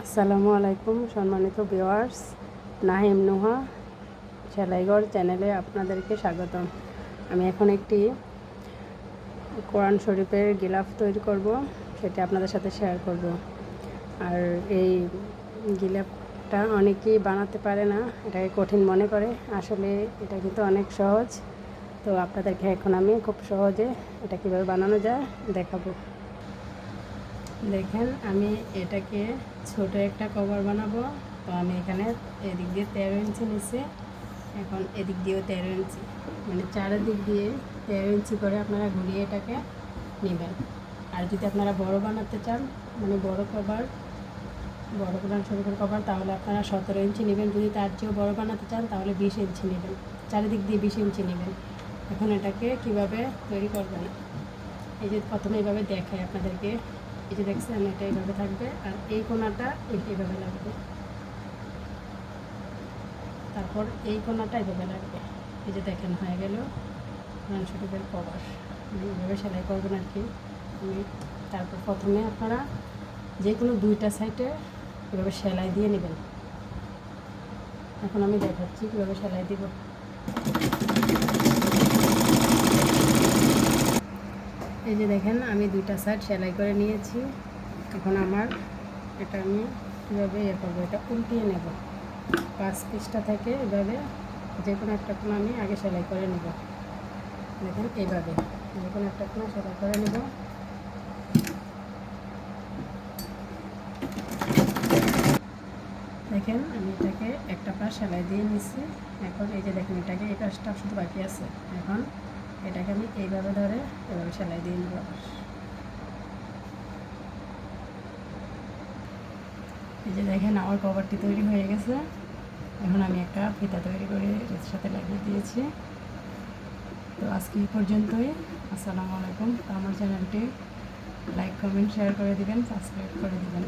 আসসালামু আলাইকুম সম্মানিত ভিউয়ার্স, নাহিম নুহা সেলাইঘর চ্যানেলে আপনাদেরকে স্বাগতম। আমি এখন একটি কোরআন শরীফের গিলাফ তৈরি করব, সেটা আপনাদের সাথে শেয়ার করব। আর এই গিলাফটা অনেকেই বানাতে পারে না, এটাকে কঠিন মনে করে। আসলে এটা কিন্তু অনেক সহজ। তো আপনাদেরকে এখন আমি খুব সহজে এটা কীভাবে বানানো যায় দেখাবো। দেখেন, আমি এটাকে ছোট একটা কভার বানাবো। তো আমি এখানে এদিক দিয়ে 13 ইঞ্চি নিচ্ছি, এখন এদিক দিয়েও 13 ইঞ্চি, মানে চারিদিক দিয়ে 13 ইঞ্চি করে আপনারা ঘুরিয়ে এটাকে নেবেন। আর যদি আপনারা বড় বানাতে চান, মানে বড় কভার, বড় কোরআন শরীফের কভার, তাহলে আপনারা 17 ইঞ্চি নেবেন। যদি তার চেয়েও বড় বানাতে চান তাহলে 20 ইঞ্চি নেবেন, চারিদিক দিয়ে 20 ইঞ্চি নেবেন। এখন এটাকে কিভাবে তৈরি করবেন, এই যে প্রথমে এইভাবে দেখাই আপনাদেরকে। এই যে দেখছেন, এটা এইভাবে থাকবে আর এই কোণাটা এইভাবে লাগবে, তারপর এই কোণাটা এইভাবে লাগবে। এই যে দেখেন, হয়ে গেল কোরআন শরীফের কভার। এইভাবে সেলাই করবেন আর কি। তারপর প্রথমে আপনারা যে কোনো দুইটা সাইডে এভাবে সেলাই দিয়ে নেবেন। এখন আমি দেখাচ্ছি কীভাবে সেলাই দিব। এই যে দেখেন, আমি দুইটা সাইড সেলাই করে নিয়েছি। এখন আমার এটা আমি কীভাবে করবো, এটা উল্টিয়ে নেব। 5 পিসটা থেকে এভাবে যে কোনো একটা কোণা আমি আগে সেলাই করে নেব। দেখেন, এইভাবে যে কোনো একটা কোণা সেলাই করে নেব। দেখেন, আমি এটাকে একটা পাশ সেলাই দিয়ে নিচ্ছি। এখন এই যে দেখেন, এটাকে এই পাশটা শুধু বাকি আছে। এখন এটাকে আমি এইভাবে ধরে এভাবে সেলাই দিয়ে নেব। এই যে দেখেন, আমার কভারটি তৈরি হয়ে গেছে। এখন আমি একটা ফিতা তৈরি করে এর সাথে লাগিয়ে দিয়েছি। তো আজকে এই পর্যন্তই। আসসালামু আলাইকুম। আমার চ্যানেলটি লাইক, কমেন্ট, শেয়ার করে দিবেন, সাবস্ক্রাইব করে দিবেন।